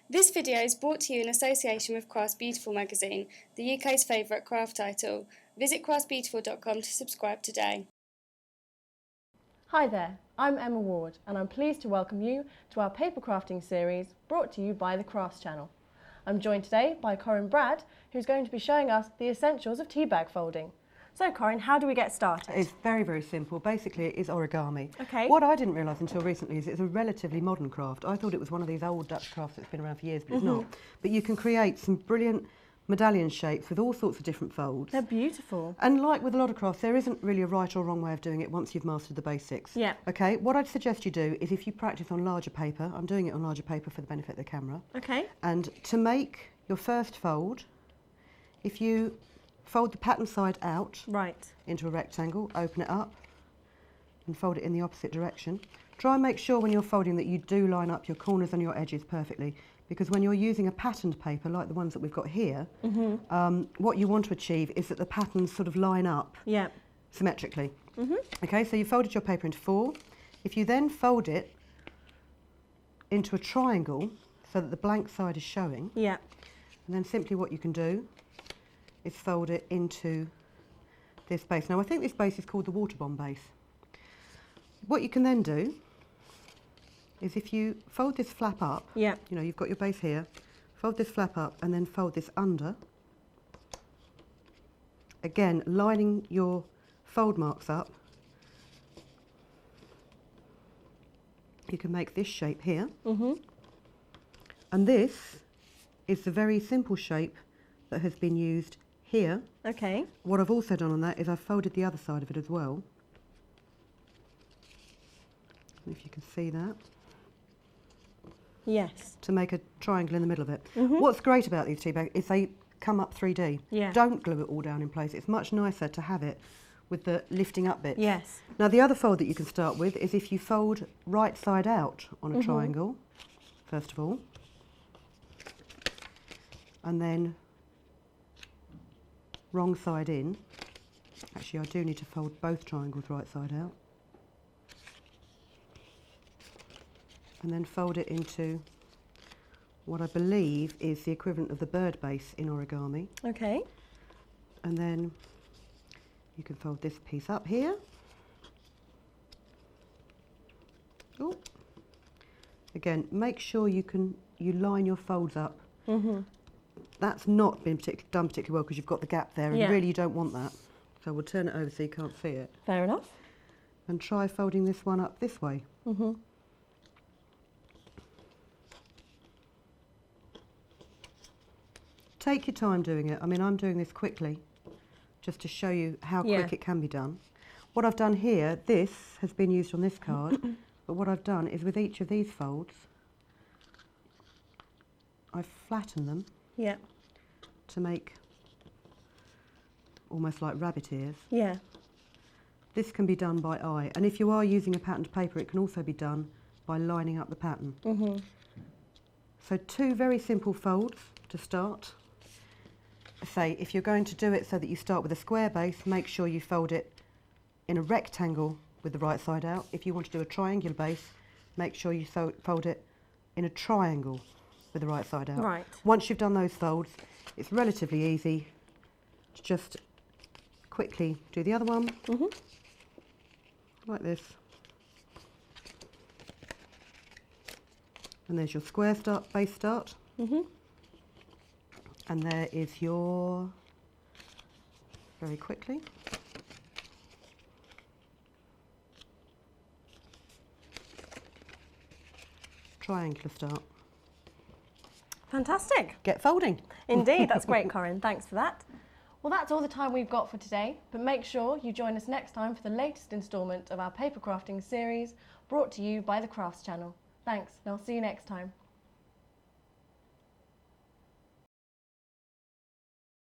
This video is brought to you in association with Crafts Beautiful magazine, the UK's favourite craft title. Visit craftsbeautiful.com to subscribe today. Hi there, I'm Emma Ward and I'm pleased to welcome you to our paper crafting series brought to you by the Crafts channel. I'm joined today by Corinne Bradd, who's going to be showing us the essentials of tea bag folding. So Corinne, how do we get started? It's very, very simple. Basically, it is origami. Okay. What I didn't realise until recently is it's a relatively modern craft. I thought it was one of these old Dutch crafts that's been around for years, but it's not. But you can create some brilliant medallion shapes with all sorts of different folds. They're beautiful. And like with a lot of crafts, there isn't really a right or wrong way of doing it once you've mastered the basics. Yeah. Okay, what I'd suggest you do is if you practice on larger paper, I'm doing it on larger paper for the benefit of the camera. Okay. And to make your first fold, if you fold the pattern side out into a rectangle, open it up and fold it in the opposite direction. Try and make sure when you're folding that you do line up your corners and your edges perfectly, because when you're using a patterned paper like the ones that we've got here, what you want to achieve is that the patterns sort of line up symmetrically. Okay, so you folded your paper into four. If you then fold it into a triangle so that the blank side is showing, and then simply what you can do is fold it into this base. Now I think this base is called the water bomb base. What you can then do is if you fold this flap up, you know, you've got your base here, fold this flap up and then fold this under. Again, lining your fold marks up, you can make this shape here. And this is the very simple shape that has been used here. Okay. What I've also done on that is I've folded the other side of it as well. If you can see that. Yes. To make a triangle in the middle of it. What's great about these tea bags is they come up 3D. Don't glue it all down in place. It's much nicer to have it with the lifting up bits. Yes. Now the other fold that you can start with is if you fold right side out on a triangle, first of all, and then wrong side in. Actually, I do need to fold both triangles right side out. And then fold it into what I believe is the equivalent of the bird base in origami. Okay. And then you can fold this piece up here. Oh. Again, make sure you line your folds up. That's not been done particularly well because you've got the gap there, and really you don't want that. So we'll turn it over so you can't see it. Fair enough. And try folding this one up this way. Take your time doing it. I mean, I'm doing this quickly just to show you how quick it can be done. What I've done here, this has been used on this card, but what I've done is with each of these folds, I've flattened them to make almost like rabbit ears. This can be done by eye, and if you are using a patterned paper, it can also be done by lining up the pattern. So two very simple folds to start. Say, if you're going to do it so that you start with a square base, make sure you fold it in a rectangle with the right side out. If you want to do a triangular base, make sure you fold it in a triangle with the right side out. Once you've done those folds, it's relatively easy to just quickly do the other one, like this. And there's your square base start. And there is your, very quickly, triangular start. Fantastic. Get folding. Indeed, that's great, Corinne. Thanks for that. Well, that's all the time we've got for today, but make sure you join us next time for the latest instalment of our paper crafting series brought to you by the Crafts channel. Thanks, and I'll see you next time.